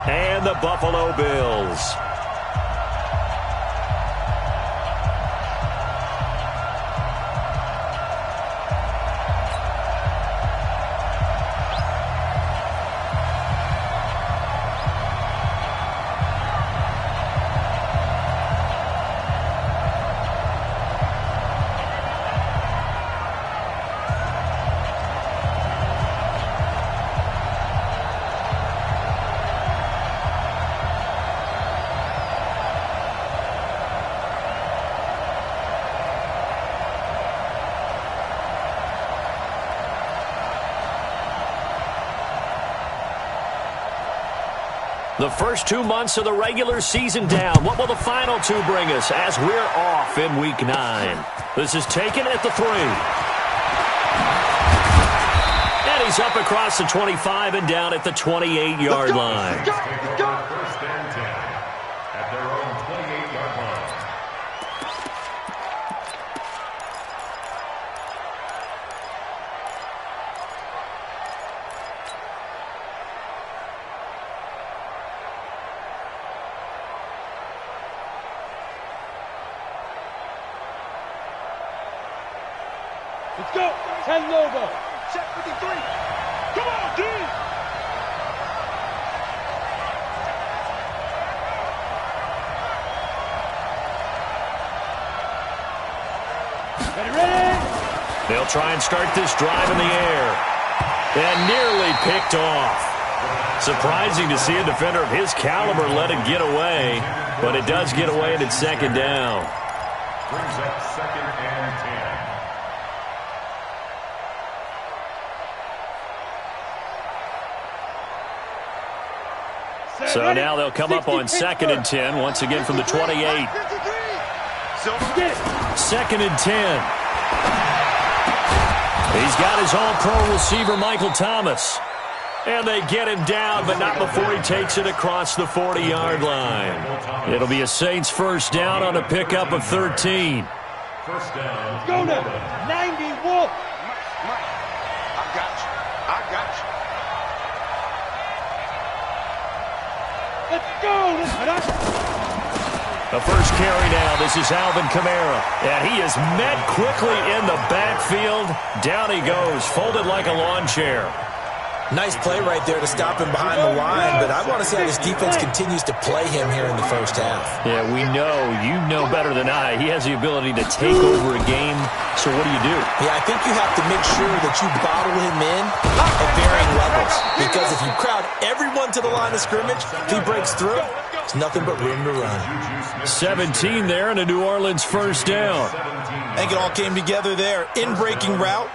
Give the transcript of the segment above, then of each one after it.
And the Buffalo Bills. The first 2 months of the regular season down. What will the final two bring us as we're off in Week 9? This is taken at the 3. And he's up across the 25 and down at the 28-yard line. First and 10 at their own 28-yard line. Let's go. 10 logo. Set 53. Come on, D. Ready? They'll try and start this drive in the air. And nearly picked off. Surprising to see a defender of his caliber let it get away. But it does get away and it's second down. Brings up second and 10. So now they'll come up on second and 10, once again from the 28. Second and 10. He's got his all-pro receiver, Michael Thomas. And they get him down, but not before he takes it across the 40-yard line. It'll be a Saints first down on a pickup of 13. First down. Go now. 90 Wolf. I got you. I got you. Let's go. The first carry now. This is Alvin Kamara. And he is met quickly in the backfield. Down he goes, folded like a lawn chair. Nice play right there to stop him behind the line, but I want to see how this defense continues to play him here in the first half. Yeah, we know. You know better than I. He has the ability to take over a game. So what do you do? Yeah, I think you have to make sure that you bottle him in at varying levels. Because if you crowd everyone to the line of scrimmage, if he breaks through, it's nothing but room to run. 17 there and a New Orleans first down. I think it all came together there. In-breaking route,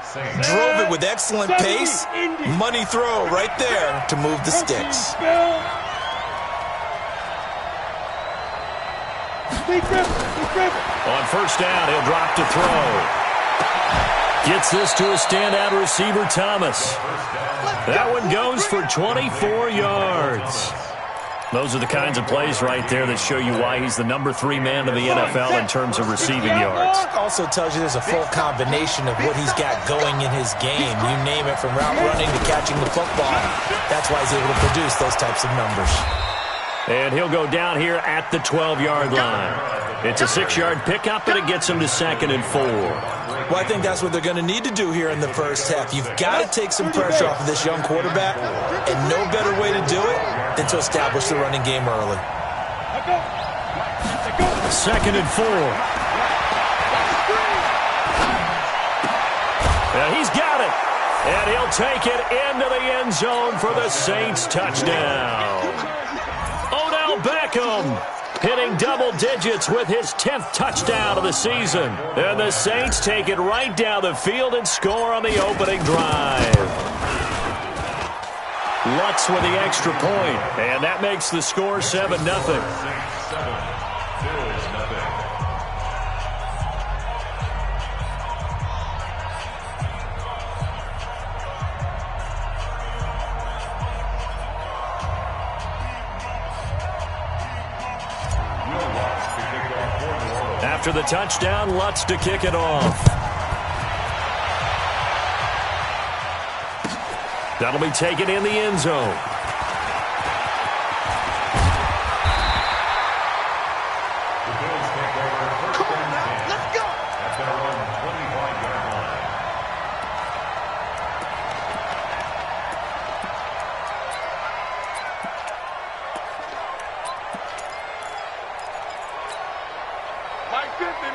drove it with excellent pace. Money throw right there to move the sticks. On first down, he'll drop to throw. Gets this to a standout receiver, Thomas. That one goes for 24 yards. Those are the kinds of plays right there that show you why he's the number 3 man in the NFL in terms of receiving yards. Also tells you there's a full combination of what he's got going in his game. You name it, from route running to catching the football. That's why he's able to produce those types of numbers. And he'll go down here at the 12-yard line. It's a 6-yard pickup, and it gets him to second and 4. Well, I think that's what they're going to need to do here in the first half. You've got to take some pressure off of this young quarterback, and no better way to do it than to establish the running game early. Second and 4. And he's got it. And he'll take it into the end zone for the Saints touchdown. Odell Beckham hitting double digits with his 10th touchdown of the season. And the Saints take it right down the field and score on the opening drive. Lutz with the extra point, and that makes the score 7-0. After the touchdown, Lutz to kick it off. That'll be taken in the end zone.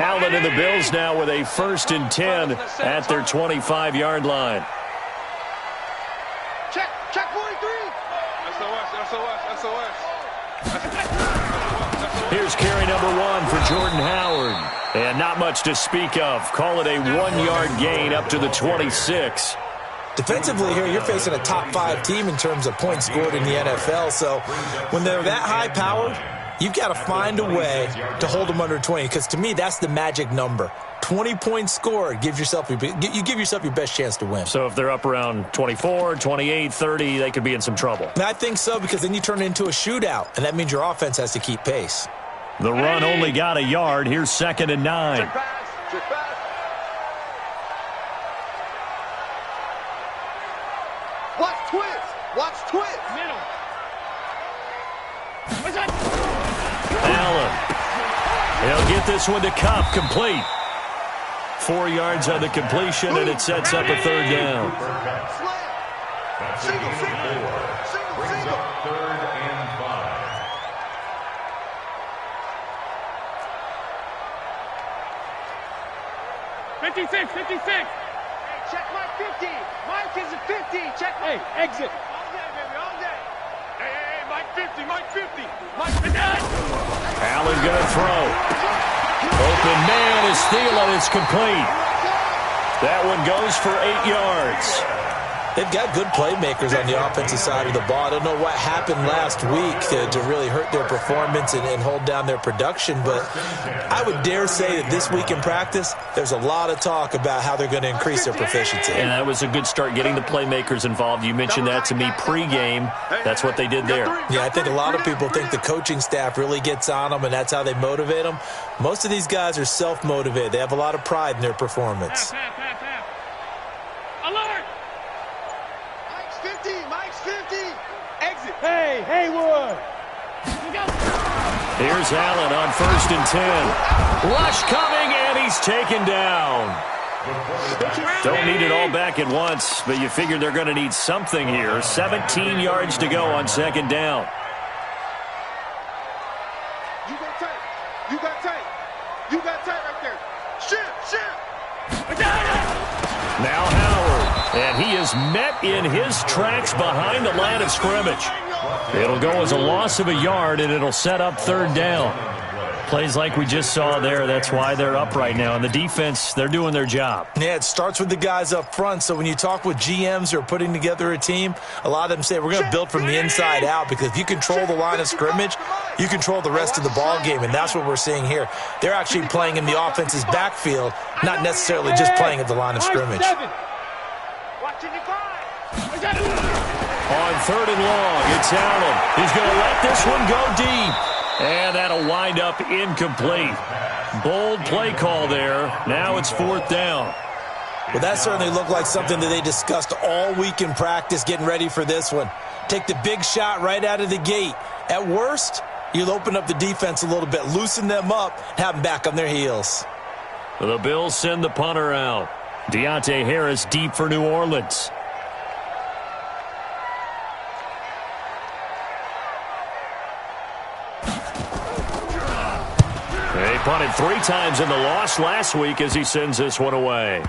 Allen and the Bills now with a 1st and 10 at their 25-yard line. Check 43. SOS. Here's carry number 1 for Jordan Howard. And not much to speak of. Call it a 1-yard gain up to the 26. Defensively here, you're facing a top 5 team in terms of points scored in the NFL. So when they're that high-powered, you've got to find a way to hold them under 20, because to me, that's the magic number. 20 points scored, you give yourself your best chance to win. So if they're up around 24, 28, 30, they could be in some trouble. And I think so, because then you turn it into a shootout, and that means your offense has to keep pace. The run only got a yard. Here's 2nd and 9. Check pass. Watch twist. Middle. Allen. He'll get this one to Cup, complete. 4 yards on the completion, and it sets up a 3rd down. Single. Brings up 3rd and 5. Fifty-six. Hey, check my 50. Mike is a 50. Check my... Hey, exit. All day. Hey, Mike 50. Allen going to throw. Open man is Thielen. It's complete. That one goes for 8 yards. They've got good playmakers on the offensive side of the ball. I don't know what happened last week to really hurt their performance and hold down their production, but I would dare say that this week in practice, there's a lot of talk about how they're going to increase their proficiency. And that was a good start, getting the playmakers involved. You mentioned that to me pregame. That's what they did there. Yeah, I think a lot of people think the coaching staff really gets on them, and that's how they motivate them. Most of these guys are self-motivated. They have a lot of pride in their performance. Alert! Mike's 50. Exit. Hey, Haywood! Here's Allen on 1st and 10. Rush coming, and he's taken down. Don't need it all back at once, but you figure they're going to need something here. 17 yards to go on 2nd down. You got tight right there. Shift. Now Howard, and he is met in his tracks behind the line of scrimmage. It'll go as a loss of a yard, and it'll set up 3rd down. Plays like we just saw there, that's why they're up right now. And the defense, they're doing their job. Yeah, it starts with the guys up front. So when you talk with GMs who are putting together a team, a lot of them say we're going to build from the inside out, because if you control the line of scrimmage, you control the rest of the ball game, and that's what we're seeing here. They're actually playing in the offense's backfield, not necessarily just playing at the line of scrimmage. Watching the guy. On 3rd and long, it's Allen. He's going to let this one go deep. And that'll wind up incomplete. Bold play call there. Now it's 4th down. Well, that certainly looked like something that they discussed all week in practice, getting ready for this one. Take the big shot right out of the gate. At worst, you'll open up the defense a little bit, loosen them up, have them back on their heels. The Bills send the punter out. Deontay Harris deep for New Orleans. They punted 3 times in the loss last week as he sends this one away.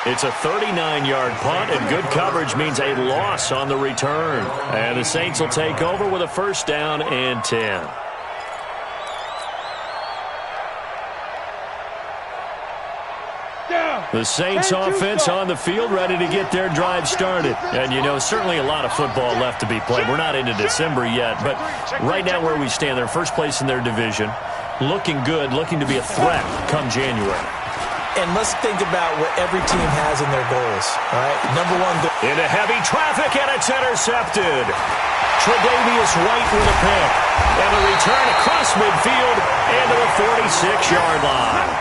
It's a 39-yard punt, and good coverage means a loss on the return. And the Saints will take over with a 1st down and 10. The Saints offense on the field, ready to get their drive started. And, you know, certainly a lot of football left to be played. We're not into December yet, but right now where we stand, they're first place in their division, looking good, looking to be a threat come January. And let's think about what every team has in their goals, all right? Number 1 goal. Into heavy traffic, and it's intercepted. Tre'Davious White with a pick. And a return across midfield and to the 46-yard line.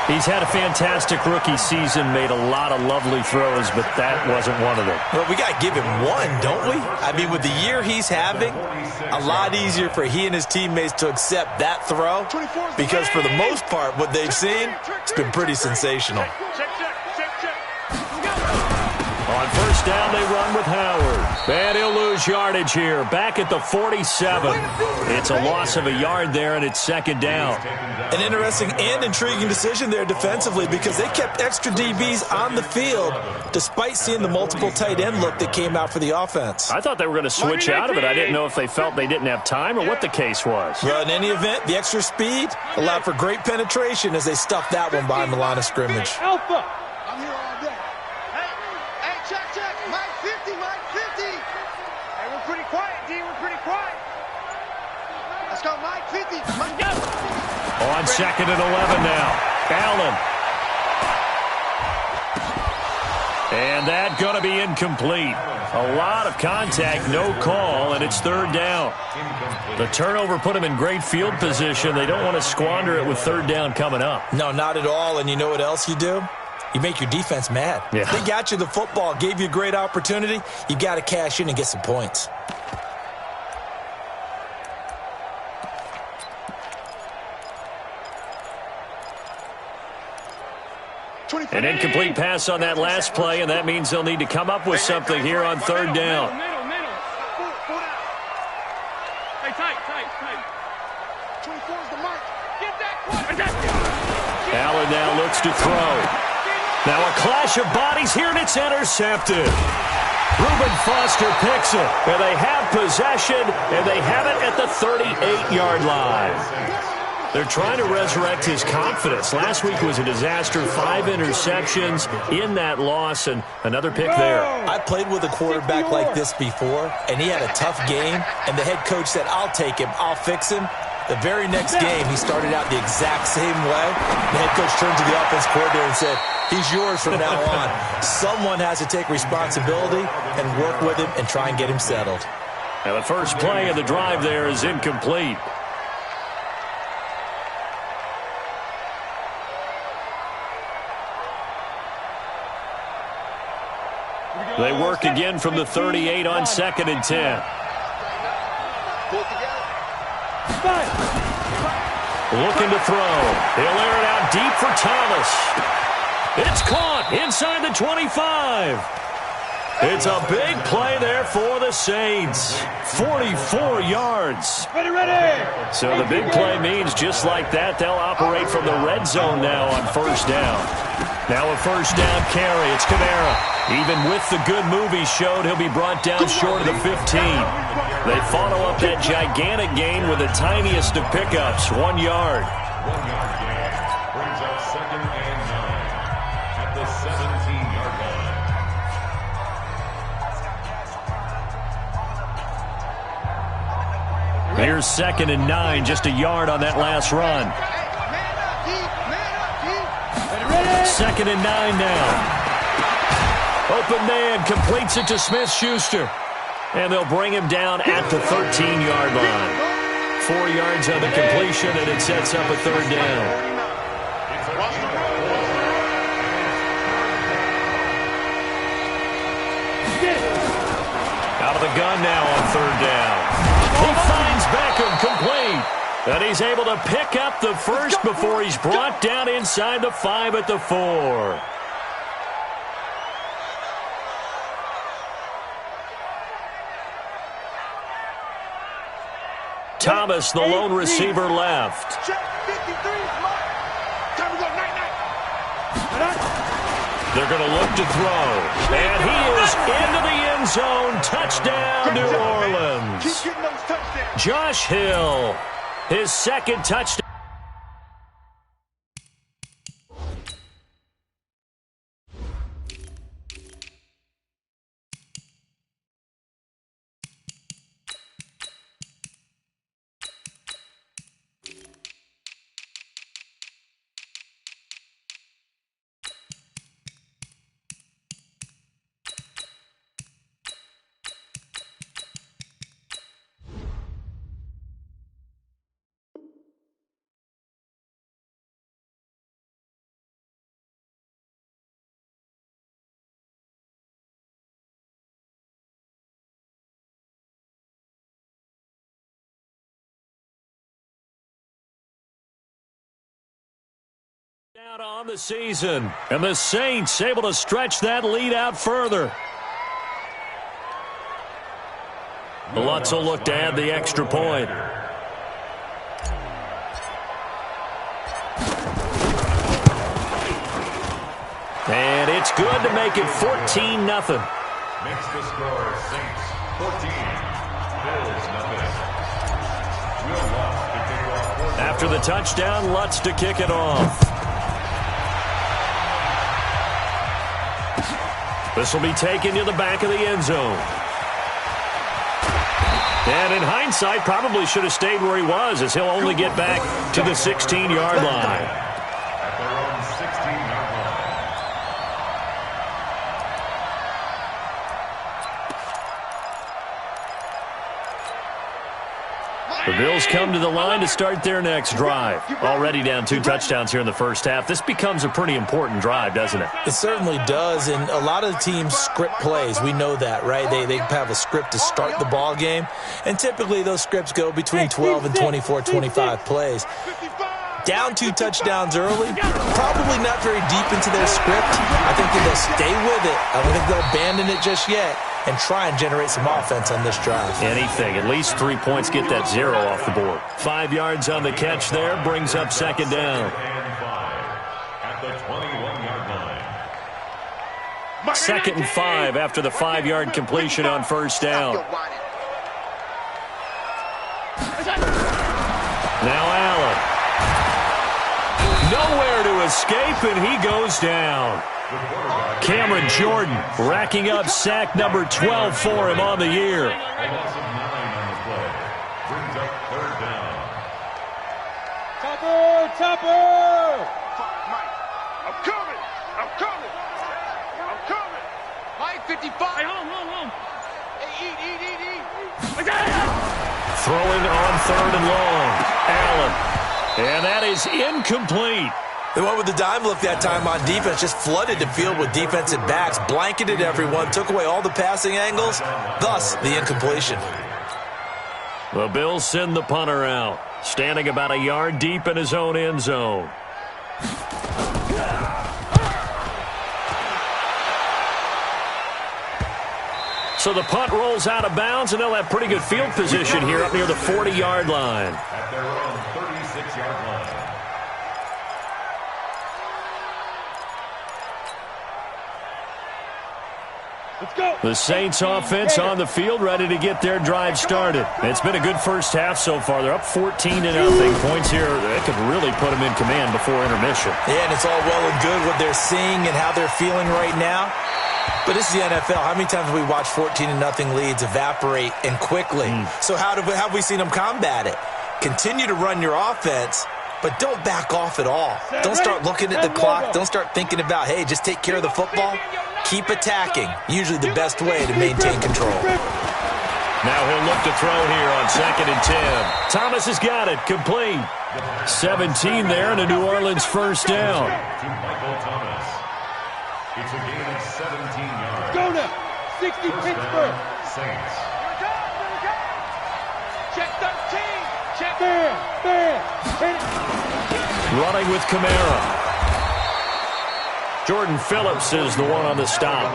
He's had a fantastic rookie season, made a lot of lovely throws, but that wasn't one of them. Well, we got to give him one, don't we? I mean, with the year he's having, a lot easier for he and his teammates to accept that throw, because for the most part, what they've seen, it's been pretty sensational. On On first down, they run with Howard. And he'll lose yardage here. Back at the 47. It's a loss of a yard there, and it's second down. An interesting and intriguing decision there defensively because they kept extra DBs on the field despite seeing the multiple tight end look that came out for the offense. I thought they were going to switch out of it. I didn't know if they felt they didn't have time or what the case was. Well, in any event, the extra speed allowed for great penetration as they stuffed that one behind the line of scrimmage. Alpha. I'm here all day. Hey, check. Mike 50, Mike 50. Hey, we're pretty quiet, D. We're pretty quiet. Let's go, Mike 50. Let's go. On second and 11 now. Allen. And that going to be incomplete. A lot of contact, no call, and it's third down. The turnover put them in great field position. They don't want to squander it with third down coming up. No, not at all. And you know what else you do? You make your defense mad. Yeah. They got you the football, gave you a great opportunity. You got to cash in and get some points. An incomplete pass on that last play, and that means they'll need to come up with something here on third down. Middle. Hey, tight. 24 is the mark. Get that. Allen now looks to throw. Now a clash of bodies here, and it's intercepted. Reuben Foster picks it, and they have possession, and they have it at the 38-yard line. They're trying to resurrect his confidence. Last week was a disaster, 5 interceptions in that loss, and another pick there. I played with a quarterback like this before, and he had a tough game, and the head coach said, I'll take him, I'll fix him. The very next game, he started out the exact same way. The head coach turned to the offense coordinator and said, he's yours from now on. Someone has to take responsibility and work with him and try and get him settled. And the first play of the drive there is incomplete. They work again from the 38 on second and 10. Looking to throw. He'll air it out deep for Thomas. It's caught inside the 25. It's a big play there for the Saints. 44 yards. Ready. So the big play means just like that, they'll operate from the red zone now on first down. Now a first down carry. It's Kamara. Even with the good move he showed, he'll be brought down short of the 15. They follow up that gigantic gain with the tiniest of pickups, 1 yard. 1 yard gain brings up second and 9 at the 17-yard line. Here's second and 9, just a yard on that last run. Second and 9 now. Open man completes it to Smith-Schuster. And they'll bring him down at the 13-yard line. 4 yards on the completion, and it sets up a third down. Out of the gun now on third down. He finds Beckham complete. And he's able to pick up the first before he's brought down inside the 5 at the 4. Thomas, the lone receiver, left. Check 53 is mark. Time to go, night. They're going to look to throw. And he is into the end zone. Touchdown, New Orleans. Keep getting those touchdowns. Josh Hill, his second touchdown. Out on the season, and the Saints able to stretch that lead out further. Lutz will look to add the extra point. And it's good to make it 14-0. Makes the score Saints 14, Bills nothing. Will Lutz to kick off. After the touchdown, Lutz to kick it off. This will be taken to the back of the end zone. And in hindsight, probably should have stayed where he was, as he'll only get back to the 16-yard line. At their own 16-yard line. The Bills come to the line to start their next drive. Already down 2 touchdowns here in the first half. This becomes a pretty important drive, doesn't it? It certainly does, and a lot of the teams script plays. We know that, right? They have a script to start the ball game, and typically those scripts go between 12 and 24, 25 plays. Down 2 touchdowns early, probably not very deep into their script. I think that they'll stay with it. I don't think they'll abandon it just yet and try and generate some offense on this drive. Anything. At least 3 points, get that 0 off the board. 5 yards on the catch there, brings up second down. And 5 at the 21-yard line. 2nd and 5 after the 5-yard completion on first down. Now Allen. Nowhere to escape, and he goes down. Cameron Jordan racking up sack number 12 for him on the year. A loss of 9 on the play. Brings up third down. Topper! Mike, I'm coming! I'm coming! I'm coming! Mike, 55! Hey, home! Hey, eat! Throwing on 3rd and long. Allen. And that is incomplete. They went with the dime look that time on defense, just flooded the field with defensive backs, blanketed everyone, took away all the passing angles, thus the incompletion. The Bills send the punter out, standing about a yard deep in his own end zone. So the punt rolls out of bounds, and they'll have pretty good field position here up near the 40-yard line. At their own 36-yard line. Let's go. The Saints offense on the field, ready to get their drive started. It's been a good first half so far. They're up 14-0. Points here that could really put them in command before intermission. Yeah, and it's all well and good what they're seeing and how they're feeling right now. But this is the NFL. How many times have we watched 14-0 leads evaporate and quickly? So how have we seen them combat it? Continue to run your offense, but don't back off at all. Don't start looking at the clock. Don't start thinking about, hey, just take care of the football. Keep attacking. Usually the best way to maintain control. Now he'll look to throw here on 2nd and 10. Thomas has got it. Complete. 17 there and a New Orleans first down. To Michael Thomas. It's a gain of 17 yards. Go now. 60 First Pittsburgh. down, Saints. Check 13! Check Bam! Hit it. Running with Kamara. Jordan Phillips is the one on the stop.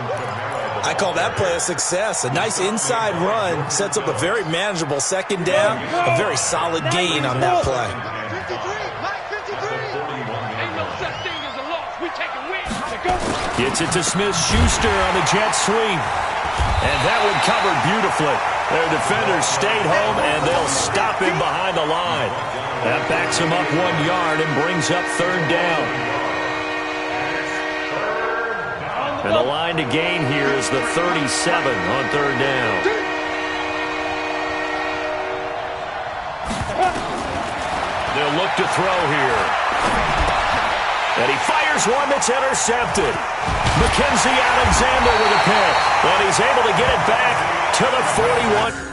I call that play a success. A nice inside run sets up a very manageable second down. A very solid gain on that play. 53! Mike, 53! Ain't no such thing as a loss. We taking wins. Gets it to Smith-Schuster on the jet sweep. And that one covered beautifully. Their defenders stayed home, and they'll stop him behind the line. That backs him up 1 yard and brings up third down. And the line to gain here is the 37 on third down. They'll look to throw here. And he fires one that's intercepted. Mackenzie Alexander with a pick. And he's able to get it back to the 41.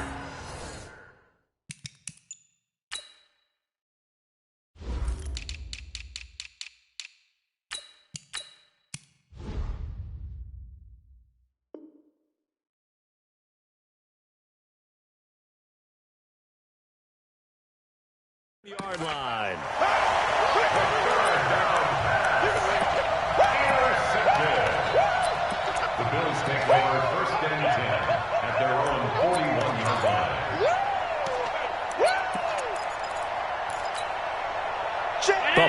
Yard line. The Bills take over 1st and 10 at their own 41-yard line.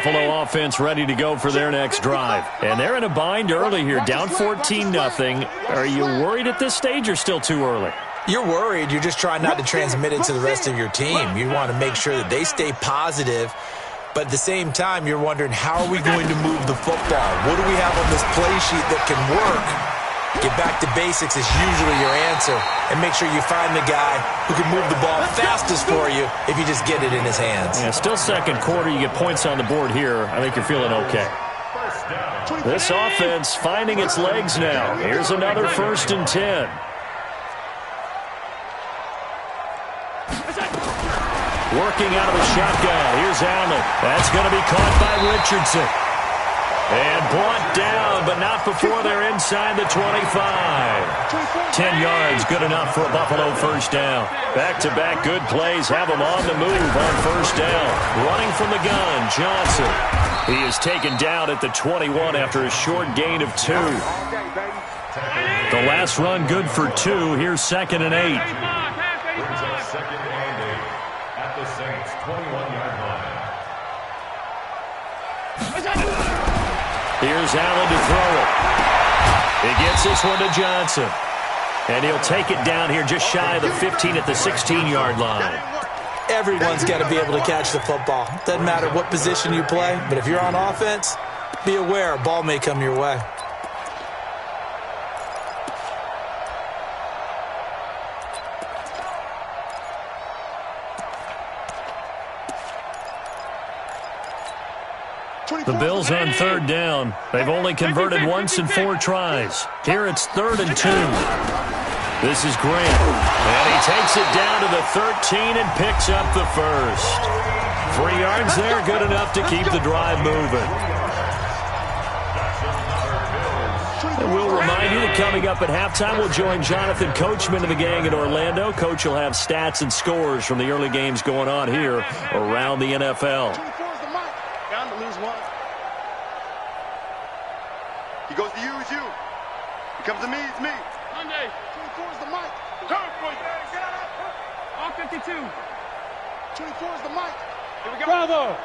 Buffalo offense ready to go for their next drive. And they're in a bind early here, down 14-0. Are you worried at this stage or still too early? You're worried. You're just trying not to transmit it to the rest of your team. You want to make sure that they stay positive. But at the same time, you're wondering, how are we going to move the football? What do we have on this play sheet that can work? Get back to basics is usually your answer. And make sure you find the guy who can move the ball fastest for you if you just get it in his hands. Yeah, still second quarter. You get points on the board here. I think you're feeling okay. This offense finding its legs now. Here's another 1st and 10. Working out of the shotgun. Here's Allen. That's going to be caught by Richardson. And brought down, but not before they're inside the 25. 10 yards, good enough for a Buffalo 1st down. Back-to-back good plays have them on the move on 1st down. Running from the gun, Johnson. He is taken down at the 21 after a short gain of 2. The last run good for 2. Here's 2nd and 8. Brings up 2nd and 8 at the Saints' 21-yard line. Here's Allen to throw it. He gets this one to Johnson. And he'll take it down here just shy of the 15 at the 16-yard line. Everyone's got to be able to catch the football. Doesn't matter what position you play, but if you're on offense, be aware a ball may come your way. The Bills on 3rd down. They've only converted once in 4 tries. Here it's 3rd and 2. This is Grant. And he takes it down to the 13 and picks up the 1st. 3 yards there, good enough to keep the drive moving. And we'll remind you that coming up at halftime, we'll join Jonathan Coachman and the gang in Orlando. Coach will have stats and scores from the early games going on here around the NFL. He goes to you, it's you. He comes to me, it's me. Monday. 24 is the mic. Come for you. All 52. 24 is the mic. Here we go. Bravo.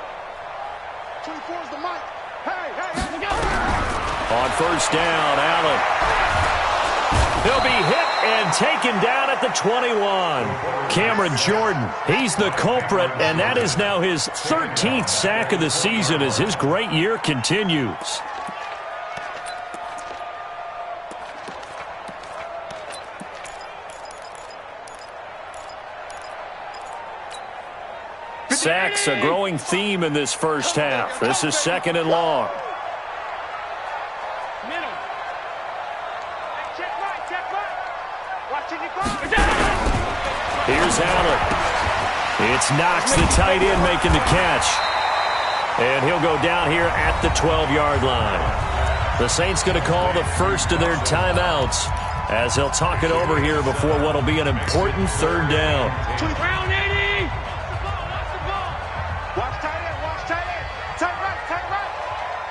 24 is the mic. Hey, here we go. On 1st down, Allen. He'll be hit and taken down at the 21. Cameron Jordan, he's the culprit, and that is now his 13th sack of the season as his great year continues. Sacks, a growing theme in this 1st half. This is 2nd and long. Here's Allen. It's Knox, the tight end, making the catch. And he'll go down here at the 12-yard line. The Saints going to call the first of their timeouts as they'll talk it over here before what will be an important 3rd down. Round 80. Watch tight end, watch tight end. Tight right, tight right.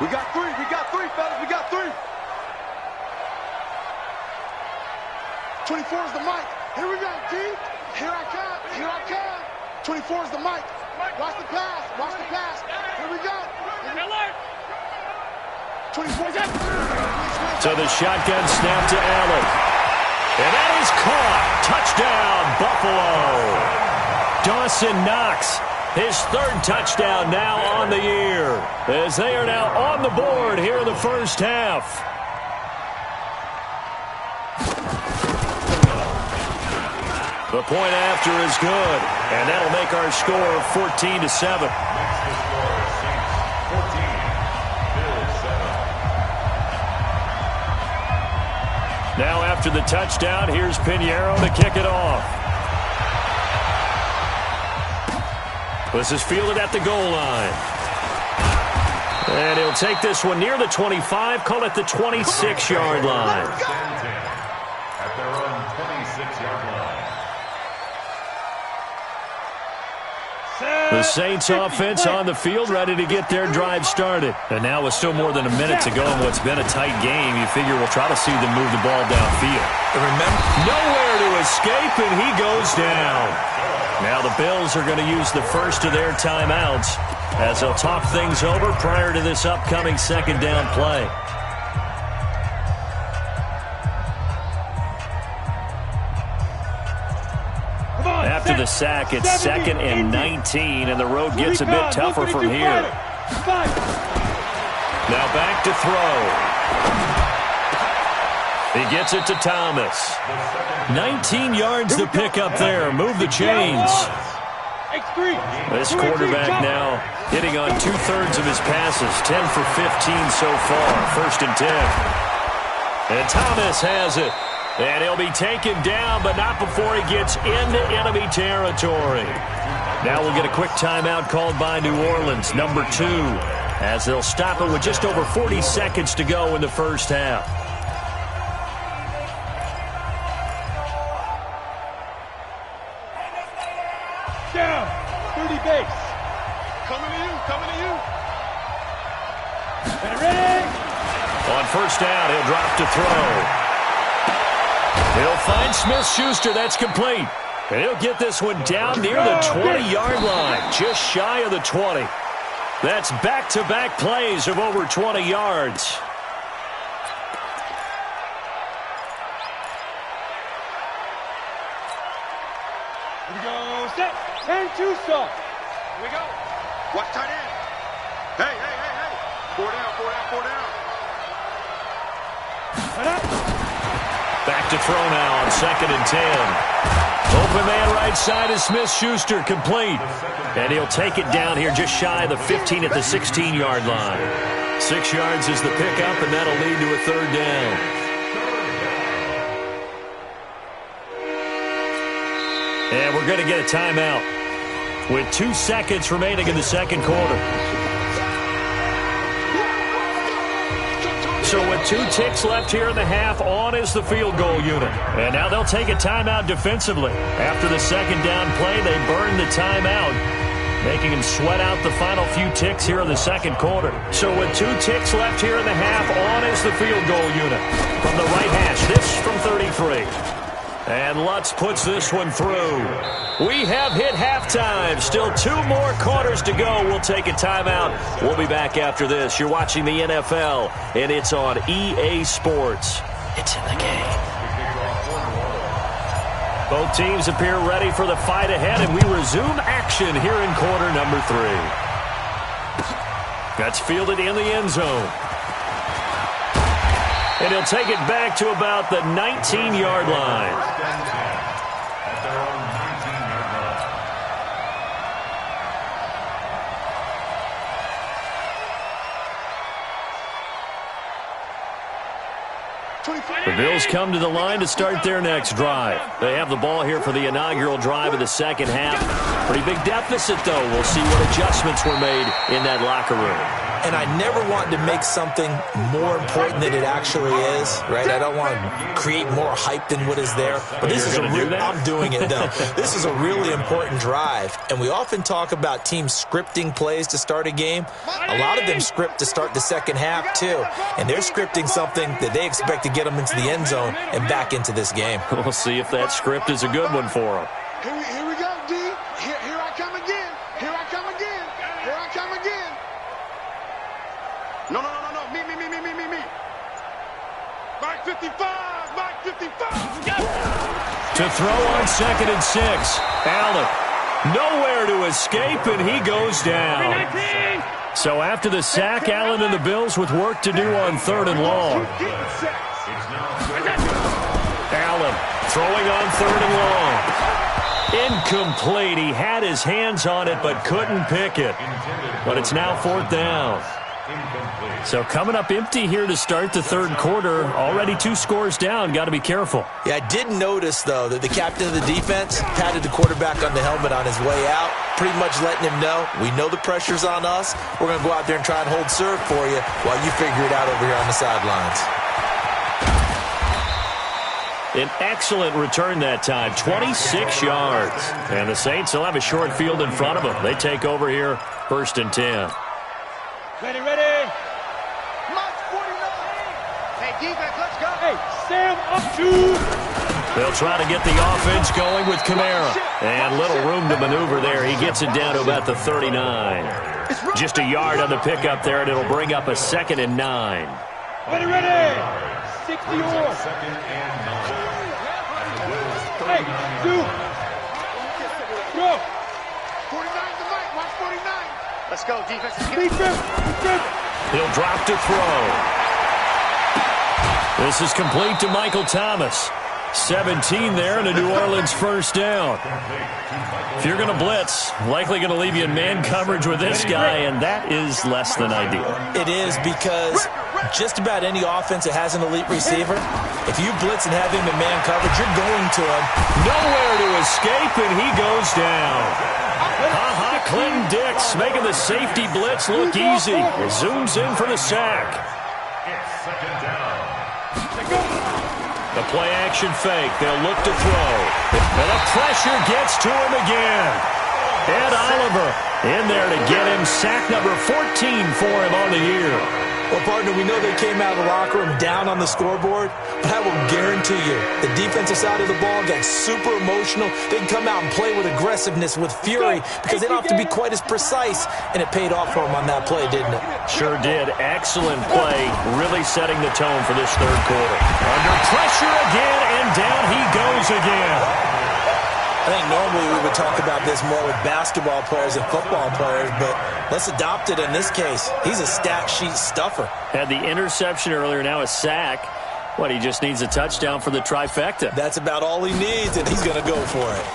We got 3, fellas, we got 3. 24 is the mic. Here we go, D. Here I come. 24 is the mic. Watch the pass, Here we go. 24 is So the shotgun snap to Allen. And that is caught. Touchdown, Buffalo. Dawson Knox, his 3rd touchdown now on the year, as they are now on the board here in the 1st half. The point after is good, and that'll make our score 14-7. Now after the touchdown, here's Pinheiro to kick it off. This is fielded at the goal line. And he'll take this one near the 25, call it the 26-yard line. At their own 26-yard line. The Saints offense on the field, ready to get their drive started. And now with still more than a minute to go in what's been a tight game, you figure we'll try to see them move the ball downfield. Remember, nowhere to escape, and he goes down. Now the Bills are going to use the first of their timeouts as they'll talk things over prior to this upcoming second down play. After the sack, it's 2nd and 19, and the road gets a bit tougher from here. Now back to throw. He gets it to Thomas. 19 yards to pick up there. Move the chains. This quarterback now hitting on 2/3 of his passes. 10 for 15 so far. 1st and 10. And Thomas has it. And he'll be taken down, but not before he gets into enemy territory. Now we'll get a quick timeout called by New Orleans, number 2, as they'll stop it with just over 40 seconds to go in the first half. Down, 30 base. Coming to you. Ready? On first down, he'll drop to throw. He'll find Smith-Schuster. That's complete. And he'll get this one down near the 20-yard line, just shy of the 20. That's back-to-back plays of over 20 yards. Here we go. Set. And 2 stop. Here we go. Watch tight end. Hey. 4 down. Back to throw now on 2nd and 10. Open man right side is Smith-Schuster, complete. And he'll take it down here just shy of the 15 at the 16-yard line. 6 yards is the pickup, and that'll lead to a 3rd down. And we're going to get a timeout with 2 seconds remaining in the second quarter. So with 2 ticks left here in the half, on is the field goal unit. And now they'll take a timeout defensively. After the second down play, they burn the timeout, making them sweat out the final few ticks here in the second quarter. So with 2 ticks left here in the half, on is the field goal unit. From the right hash, this from 33. And Lutz puts this one through. We have hit halftime. Still 2 more quarters to go. We'll take a timeout. We'll be back after this. You're watching the NFL, and it's on EA Sports. It's in the game. Both teams appear ready for the fight ahead, and we resume action here in quarter number 3. That's fielded in the end zone. And he'll take it back to about the 19-yard line. The Bills come to the line to start their next drive. They have the ball here for the inaugural drive of the second half. Pretty big deficit, though. We'll see what adjustments were made in that locker room. And I never want to make something more important than it actually is, right? I don't want to create more hype than what is there. But this is I'm doing it, though. This is a really important drive. And we often talk about teams scripting plays to start a game. A lot of them script to start the second half, too. And they're scripting something that they expect to get them into the end zone and back into this game. We'll see if that script is a good one for them. Here we go, D. Here I come again. Here I come again. No. Me. Mike 55. To throw on 2nd and 6. Allen. Nowhere to escape, and he goes down. So after the sack, Allen and the Bills with work to do on 3rd and long. Allen throwing on 3rd and long. Incomplete. He had his hands on it but couldn't pick it. But it's now 4th down. So coming up empty here to start the third quarter. Already 2 scores down. Got to be careful. Yeah, I did notice, though, that the captain of the defense patted the quarterback on the helmet on his way out, pretty much letting him know, we know the pressure's on us. We're going to go out there and try and hold serve for you while you figure it out over here on the sidelines. An excellent return that time, 26 yards. And the Saints will have a short field in front of them. They take over here, 1st and 10. Ready. Mike 49. Hey, defense, let's go. Hey, Sam up 2. They'll try to get the offense going with Kamara. And little room to maneuver there. He gets it down to about the 39. Just a yard on the pickup there, and it'll bring up a 2nd and 9. Ready. 60 or. Second and 9. Hey, 2. Go. 49 to Mike. Watch 49. Let's go, defense. Defense. He'll drop to throw. This is complete to Michael Thomas. 17 there and a New Orleans first down. If you're going to blitz, likely going to leave you in man coverage with this guy, and that is less than ideal. It is, because just about any offense that has an elite receiver, if you blitz and have him in man coverage, you're going to him. Nowhere to escape, and he goes down. Clinton Dix making the safety blitz look easy. He zooms in for the sack. It's second down. The play-action fake. They'll look to throw. And the pressure gets to him again. Ed Oliver in there to get him sack number 14 for him on the year. Well, partner, we know they came out of the locker room down on the scoreboard, but I will guarantee you the defensive side of the ball got super emotional. They can come out and play with aggressiveness, with fury, because they don't have to be quite as precise, and it paid off for them on that play, didn't it? Sure did. Excellent play, really setting the tone for this third quarter. Under pressure again, and down he goes again. I think normally we would talk about this more with basketball players and football players, but let's adopt it in this case. He's a stat sheet stuffer. Had the interception earlier, now a sack. What, he just needs a touchdown for the trifecta. That's about all he needs, and he's going to go for it.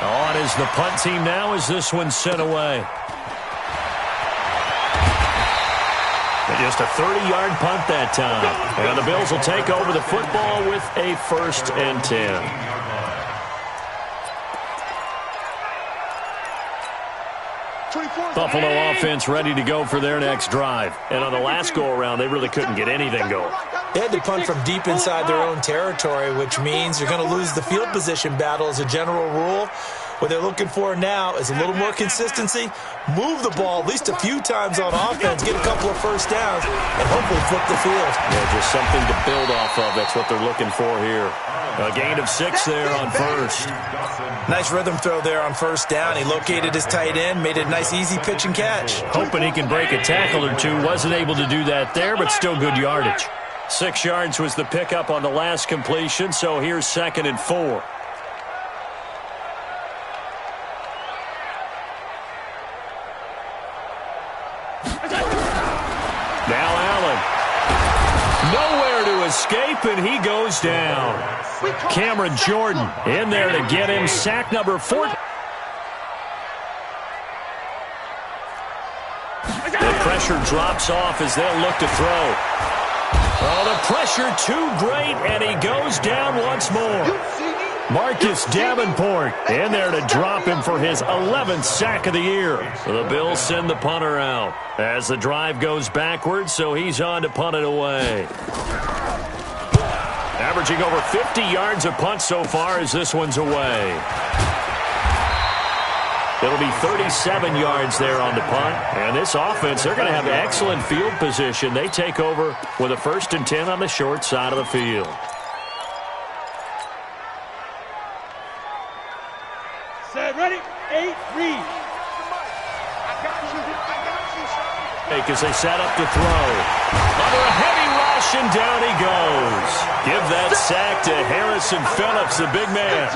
On is the punt team now as this one's sent away. And just a 30-yard punt that time. And the Bills will take over the football with a 1st and 10. Buffalo offense ready to go for their next drive. And on the last go-around, they really couldn't get anything going. They had to punt from deep inside their own territory, which means you're going to lose the field position battle as a general rule. What they're looking for now is a little more consistency, move the ball at least a few times on offense, get a couple of first downs, and hopefully flip the field. Yeah, just something to build off of. That's what they're looking for here. A gain of 6 there on first. Nice rhythm throw there on first down. He located his tight end, made it a nice easy pitch and catch. Hoping he can break a tackle or two. Wasn't able to do that there, but still good yardage. 6 yards was the pickup on the last completion, so here's 2nd and 4. Now Allen. Nowhere to escape, and he goes down. Cameron Jordan in there to get him sack number 4. The pressure drops off as they'll look to throw. Oh, the pressure too great, and he goes down once more. Marcus Davenport in there to drop him for his 11th sack of the year. The Bills send the punter out as the drive goes backwards, so he's on to punt it away. Averaging over 50 yards a punt so far as this one's away. It'll be 37 yards there on the punt. And this offense, they're going to have excellent field position. They take over with a 1st and 10 on the short side of the field. Set, ready, 8, read. As they set up to throw. Under a heavy rush, and down he goes. Give that sack to Harrison Phillips, the big man.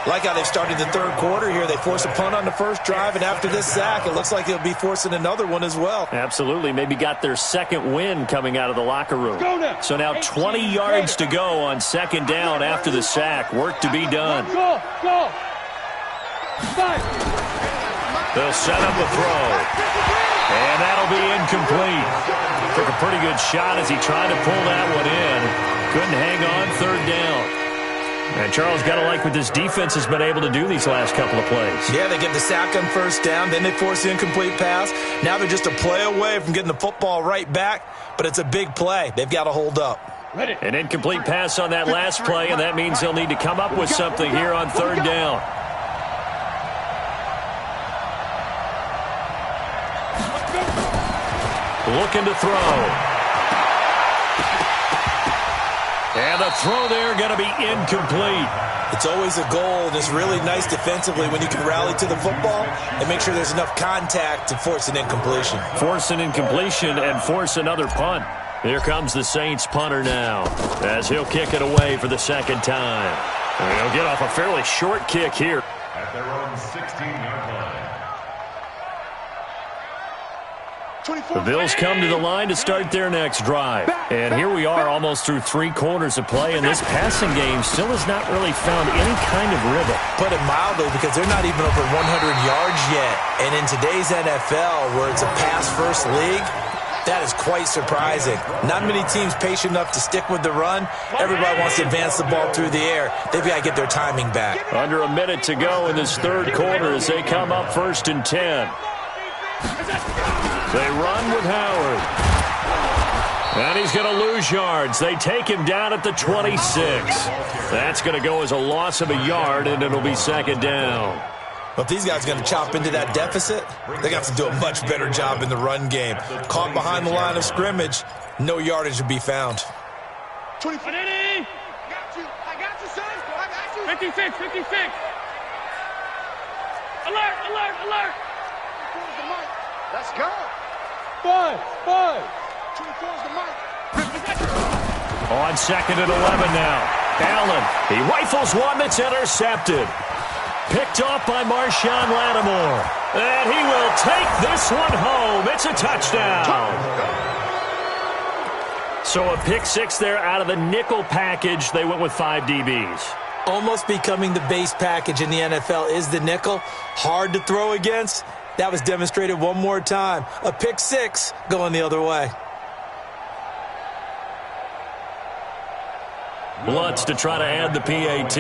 Like how they started the third quarter here. They forced a punt on the first drive, and after this sack, it looks like they'll be forcing another one as well. Absolutely. Maybe got their 2nd win coming out of the locker room. So now 20 yards to go on 2nd down after the sack. Work to be done. Go. They'll set up a throw. And that'll be incomplete. Took a pretty good shot as he tried to pull that one in. Couldn't hang on 3rd down. And Charles, got to like what this defense has been able to do these last couple of plays. Yeah, they get the sack on first down, then they force the incomplete pass. Now they're just a play away from getting the football right back, but it's a big play. They've got to hold up. An incomplete pass on that last play, and that means they'll need to come up with something here on 3rd down. Looking to throw. And the throw there going to be incomplete. It's always a goal, and it's really nice defensively when you can rally to the football and make sure there's enough contact to force an incompletion. Force an incompletion and force another punt. Here comes the Saints punter now as he'll kick it away for the second time. And he'll get off a fairly short kick here. At their own 16-yard line. The Bills come to the line to start their next drive. And here we are almost through 3 quarters of play, and this passing game still has not really found any kind of rhythm. Put it mildly, because they're not even over 100 yards yet. And in today's NFL, where it's a pass-first league, that is quite surprising. Not many teams patient enough to stick with the run. Everybody wants to advance the ball through the air. They've got to get their timing back. Under a minute to go in this third quarter as they come up 1st and 10. They run with Howard. And he's going to lose yards. They take him down at the 26. That's going to go as a loss of a yard, and it'll be second down. But if these guys are going to chop into that deficit, they're going to have to do a much better job in the run game. Caught behind the line of scrimmage, no yardage to be found. 24. I got you, son. I got you. 56. Alert. Let's go. 5. 24's the mic. On 2nd and 11 now. Allen, he rifles one that's intercepted. Picked off by Marshawn Lattimore. And he will take this one home. It's a touchdown. So a pick 6 there out of the nickel package. They went with 5 DBs. Almost becoming the base package in the NFL is the nickel. Hard to throw against. That was demonstrated one more time. A pick 6 going the other way. Lutz to try to add the PAT.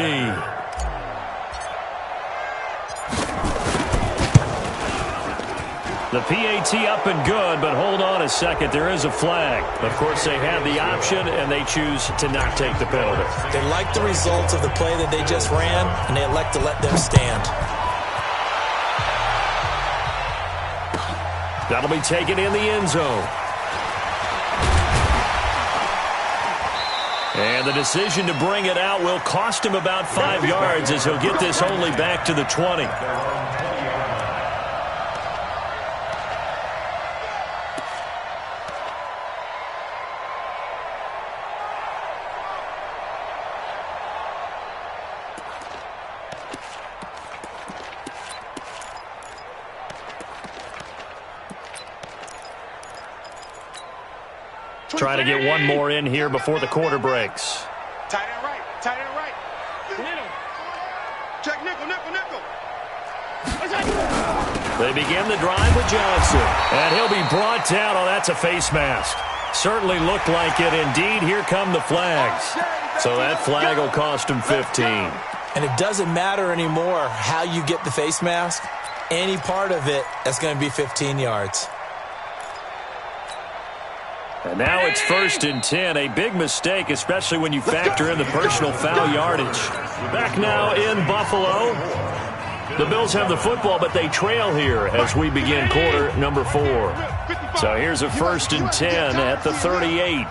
The PAT up and good, but hold on a second. There is a flag. Of course, they had the option, and they choose to not take the penalty. They like the results of the play that they just ran, and they elect to let them stand. That'll be taken in the end zone. And the decision to bring it out will cost him about 5 yards as he'll get this only back to the 20. Try to get one more in here before the quarter breaks. Tight end right. Check nickel. They begin the drive with Johnson. And he'll be brought down. Oh, that's a face mask. Certainly looked like it. Indeed, here come the flags. So that flag will cost him 15. And it doesn't matter anymore how you get the face mask. Any part of it, that's going to be 15 yards. And now it's 1st and 10. A big mistake, especially when you factor in the personal foul yardage. Back now in Buffalo. The Bills have the football, but they trail here as we begin quarter number 4. So here's a 1st and 10 at the 38.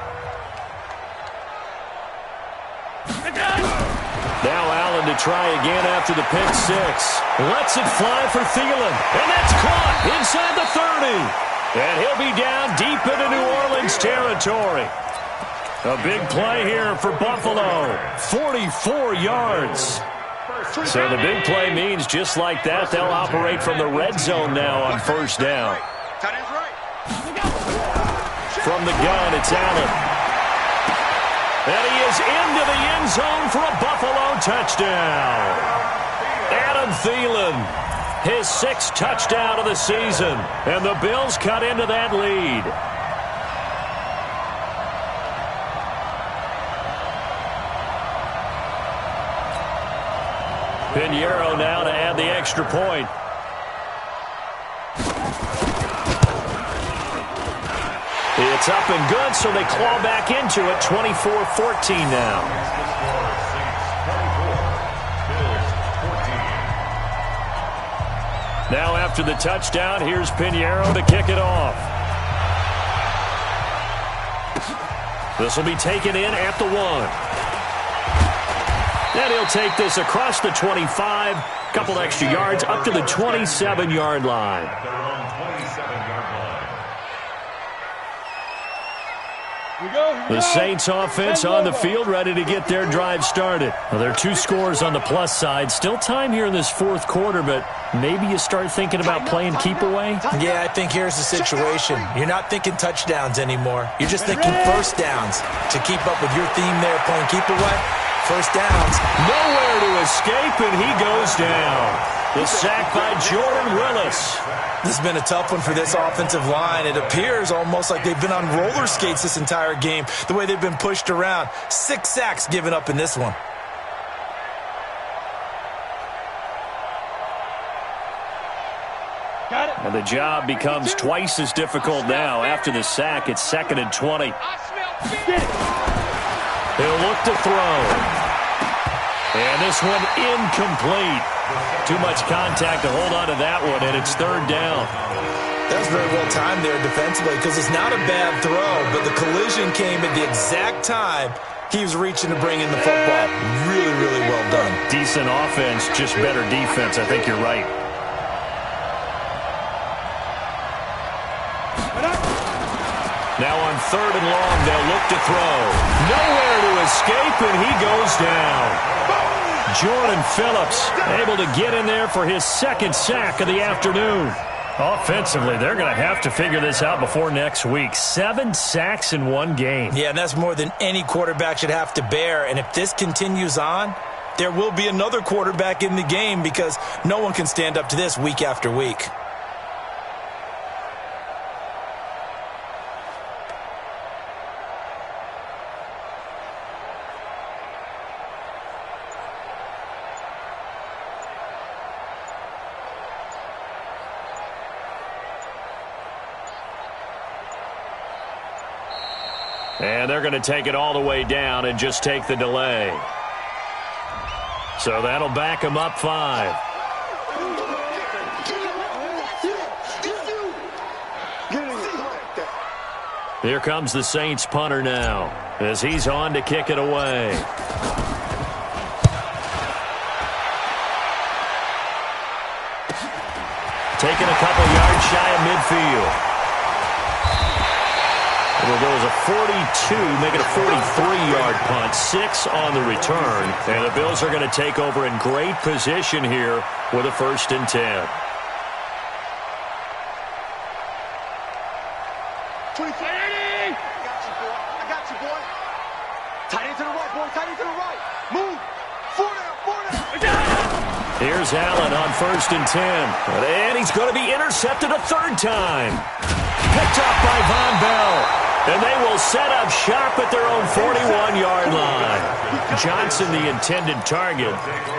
Now Allen to try again after the pick 6. Lets it fly for Thielen. And that's caught inside the 30. And he'll be down deep into New Orleans territory. A big play here for Buffalo. 44 yards. So the big play means just like that, they'll operate from the red zone now on 1st down. From the gun, it's Allen. And he is into the end zone for a Buffalo touchdown. Adam Thielen. His 6th touchdown of the season. And the Bills cut into that lead. Pinheiro now to add the extra point. It's up and good, so they claw back into it. 24-14 now. Now after the touchdown, here's Pinheiro to kick it off. This will be taken in at the 1. And he'll take this across the 25, a couple extra yards up to the 27-yard line. At their own 27-yard line. The Saints offense on the field, ready to get their drive started. Well, there are 2 scores on the plus side. Still time here in this fourth quarter, but maybe you start thinking about playing keep away? Yeah, I think here's the situation. You're not thinking touchdowns anymore. You're just thinking first downs. To keep up with your theme there, playing keep away, first downs. Nowhere to escape, and he goes down. The sack by Jordan Willis. This has been a tough one for this offensive line. It appears almost like they've been on roller skates this entire game, the way they've been pushed around. 6 sacks given up in this one. And the job becomes twice as difficult now. After the sack, it's 2nd and 20. He'll look to throw. And this one incomplete. Too much contact to hold on to that one, and it's 3rd down. That was very well timed there defensively because it's not a bad throw, but the collision came at the exact time he was reaching to bring in the football. Really, really well done. Decent offense, just better defense. I think you're right. Now on 3rd and long, they'll look to throw. Nowhere to escape, and he goes down. Jordan Phillips able to get in there for his 2nd sack of the afternoon. Offensively, they're going to have to figure this out before next week. 7 sacks in one game. Yeah, and that's more than any quarterback should have to bear. And if this continues on, there will be another quarterback in the game because no one can stand up to this week after week. And they're going to take it all the way down and just take the delay. So that'll back them up 5. Here comes the Saints punter now as he's on to kick it away. Taking a couple yards shy of midfield. It'll go as a 42, make it a 43-yard punt, 6 on the return. And the Bills are going to take over in great position here with a 1st and 10. 25. I got you, boy. Tight end to the right, boy. Tight end to the right. Move. 4 down. Here's Allen on 1st and 10. And he's going to be intercepted a 3rd time. Picked up by Von Bell. And they will set up shop at their own 41-yard line. Johnson, the intended target.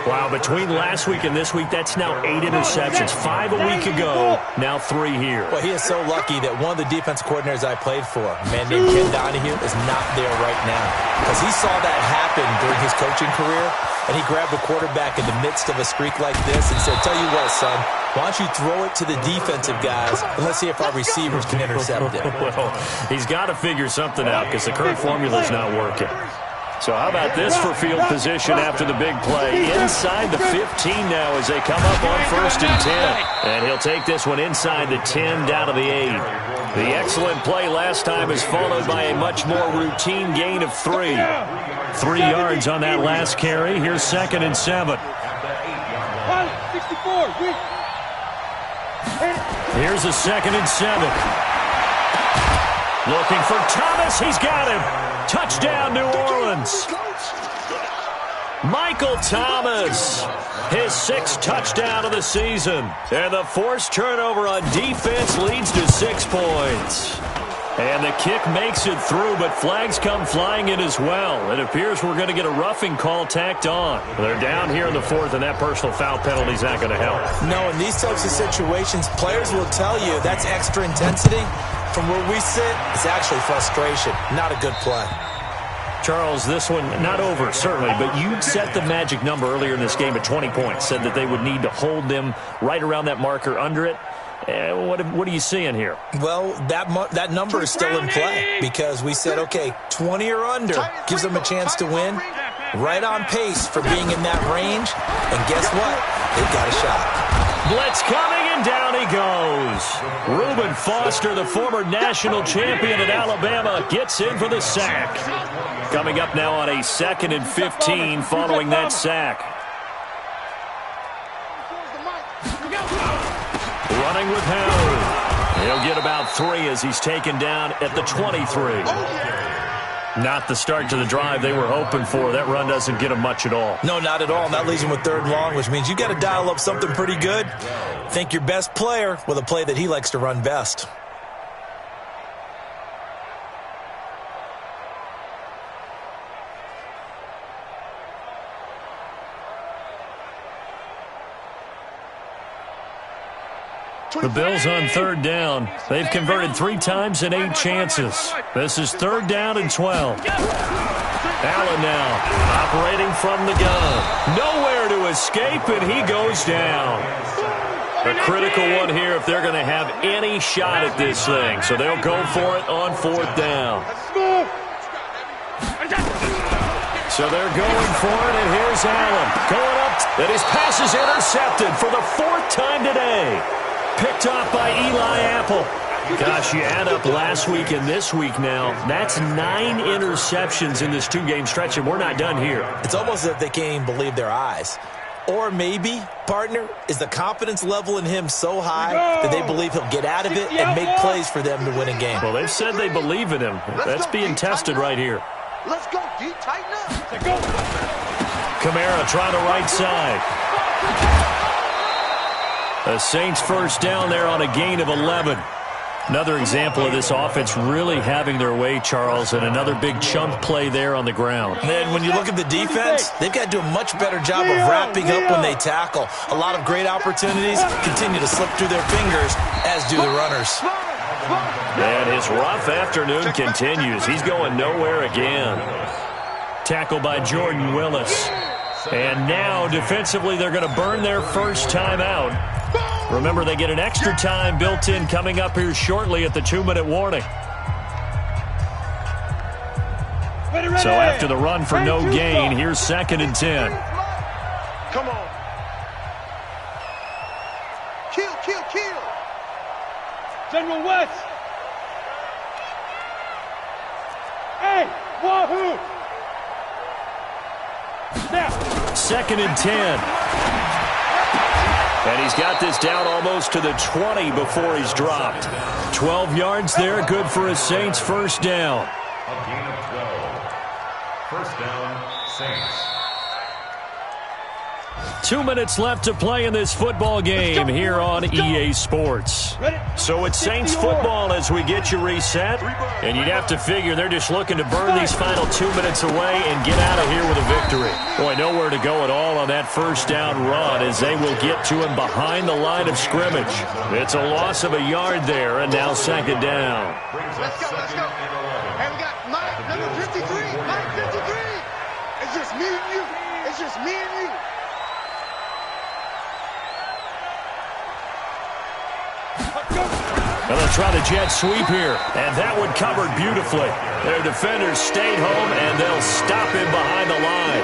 Wow, between last week and this week, that's now 8 interceptions. 5 a week ago, now 3 here. Well, he is so lucky that one of the defense coordinators I played for, a man named Ken Donahue, is not there right now. Because he saw that happen during his coaching career, and he grabbed the quarterback in the midst of a streak like this and said, tell you what, son, why don't you throw it to the defensive guys, and let's see if our receivers can intercept it. Well, he's got to figure something out because the current formula is not working. So how about this for field position after the big play? Inside the 15 now as they come up on 1st and 10. And he'll take this one inside the 10 down to the 8. The excellent play last time is followed by a much more routine gain of 3. 3 yards on that last carry. Here's 2nd and 7. 64. Here's a 2nd and 7. Looking for Thomas. He's got him. Touchdown, New Orleans. Michael Thomas, his 6th touchdown of the season. And the forced turnover on defense leads to 6 points. And the kick makes it through, but flags come flying in as well. It appears we're going to get a roughing call tacked on. They're down here in the 4th, and that personal foul penalty is not going to help. No, in these types of situations, players will tell you that's extra intensity. From where we sit, it's actually frustration. Not a good play. Charles, this one not over, certainly, but you set the magic number earlier in this game at 20 points, said that they would need to hold them right around that marker under it. What are you seeing here? Well, that number is still in play because we said, okay, 20 or under gives them a chance to win. right on pace for being in that range. And guess what? They've got a shot. Blitz coming, and down he goes. Reuben Foster, the former national champion at Alabama, gets in for the sack. Coming up now on a 2nd and 15 following that sack. Running with Howard. He'll get about 3 as he's taken down at the 23. Not the start to the drive they were hoping for. That run doesn't get them much at all. No, not at all. And that leaves him with 3rd and long, which means you got to dial up something pretty good. Think your best player with a play that he likes to run best. The Bills on 3rd down. They've converted 3 times in 8 chances. This is 3rd down and 12. Allen now operating from the gun. Nowhere to escape, and he goes down. A critical one here if they're going to have any shot at this thing. So they'll go for it on 4th down. So they're going for it, and here's Allen going up. And his pass is intercepted for the 4th time today. Picked off by Eli Apple. Gosh, you add up last week and this week now. That's 9 interceptions in this 2-game stretch, and we're not done here. It's almost as if they can't even believe their eyes. Or maybe, partner, is the confidence level in him so high that they believe he'll get out of it and make plays for them to win a game. Well, they've said they believe in him. That's being tested right here. Let's go, D. Tighten up. Kamara trying to right side. The Saints 1st down there on a gain of 11. Another example of this offense really having their way, Charles, and another big chunk play there on the ground. And then when you look at the defense, they've got to do a much better job of wrapping up when they tackle. A lot of great opportunities continue to slip through their fingers, as do the runners. And his rough afternoon continues. He's going nowhere again. Tackled by Jordan Willis. And now, defensively, they're going to burn their first time out. Remember, they get an extra time built in coming up here shortly at the 2-minute warning. So after the run for no gain, here's 2nd and 10. Come on. Kill, kill, kill. General West. Hey, wahoo. Now. 2nd and 10. And he's got this down almost to the 20 before he's dropped. 12 yards there, good for a Saints 1st down. A gain of 12. 1st down, Saints. 2 minutes left to play in this football game here on EA Sports. So it's Saints football as we get you reset. And you'd have to figure they're just looking to burn these final 2 minutes away and get out of here with a victory. Boy, nowhere to go at all on that 1st down run as they will get to him behind the line of scrimmage. It's a loss of a yard there, and now 2nd down. Let's go, let's go. And we got Mike, number 53. Mike 53. It's just me and you. It's just me and you. And they'll try the jet sweep here, and that one covered beautifully. Their defenders stayed home, and they'll stop him behind the line.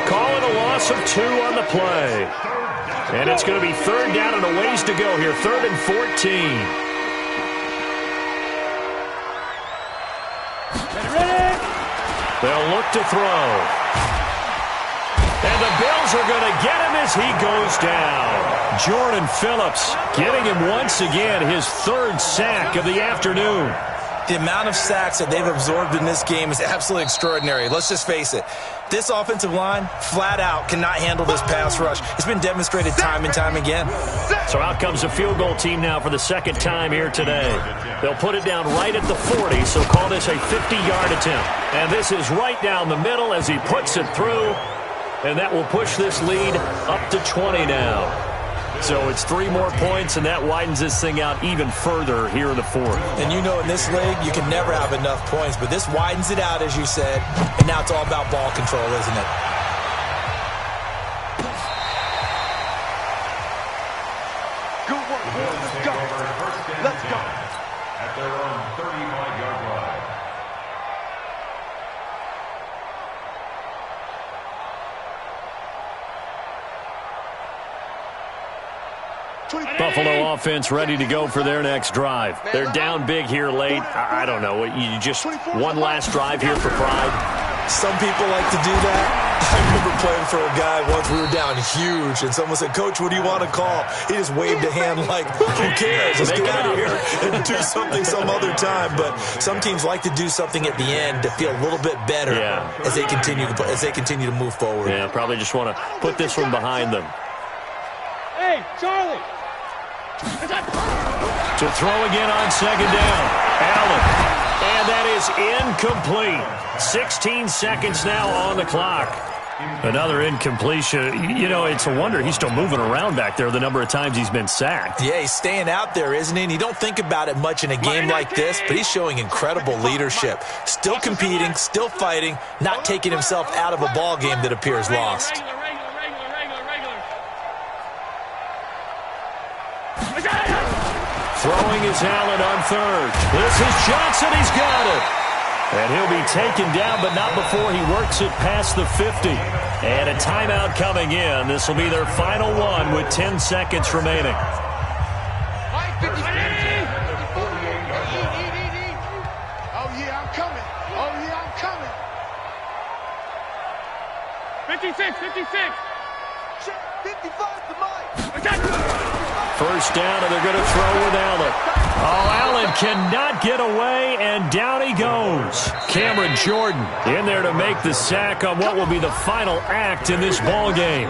Call it a loss of 2 on the play. And it's going to be 3rd down and a ways to go here, 3rd and 14. They'll look to throw. And the Bills are going to get him as he goes down. Jordan Phillips getting him once again his 3rd sack of the afternoon. The amount of sacks that they've absorbed in this game is absolutely extraordinary. Let's just face it. This offensive line, flat out, cannot handle this pass rush. It's been demonstrated time and time again. So out comes a field goal team now for the 2nd time here today. They'll put it down right at the 40, so call this a 50-yard attempt. And this is right down the middle as he puts it through. And that will push this lead up to 20 now. So it's 3 more points, and that widens this thing out even further here in the 4th. And you know in this league, you can never have enough points, but this widens it out, as you said, and now it's all about ball control, isn't it? Good work, boys. Let's go. Let's go. At their own 35-yard line. Buffalo offense ready to go for their next drive. They're down big here late. I don't know. You just one last drive here for pride. Some people like to do that. I remember playing for a guy once. We were down huge, and someone said, "Coach, what do you want to call?" He just waved a hand like, "Who cares? Let's get out of here and do something some other time." But some teams like to do something at the end to feel a little bit better as they continue to move forward. Yeah, probably just want to put this one behind them. Hey, Charlie. To throw again on second down. Allen. And that is incomplete. 16 seconds now on the clock. Another incompletion. You know, it's a wonder he's still moving around back there the number of times he's been sacked. Yeah, he's staying out there, isn't he? And you don't think about it much in a game like this, but he's showing incredible leadership. Still competing, still fighting, not taking himself out of a ball game that appears lost. Throwing is Allen on third. This is Johnson. He's got it. And he'll be taken down, but not before he works it past the 50. And a timeout coming in. This will be their final one with 10 seconds remaining. Oh, yeah, I'm coming. Oh, yeah, I'm coming. 56, 56. 55 to Mike. First down, and they're going to throw with Allen. Oh, Allen cannot get away, and down he goes. Cameron Jordan in there to make the sack on what will be the final act in this ball game.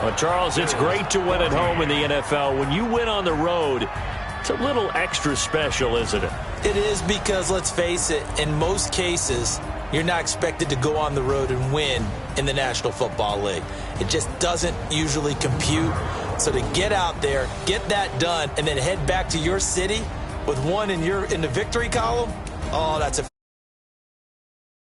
Well, Charles, it's great to win at home in the NFL. When you win on the road, it's a little extra special, isn't it? It is, because, let's face it, in most cases, you're not expected to go on the road and win in the National Football League. It just doesn't usually compute. So to get out there, get that done, and then head back to your city with one in the victory column, oh, that's a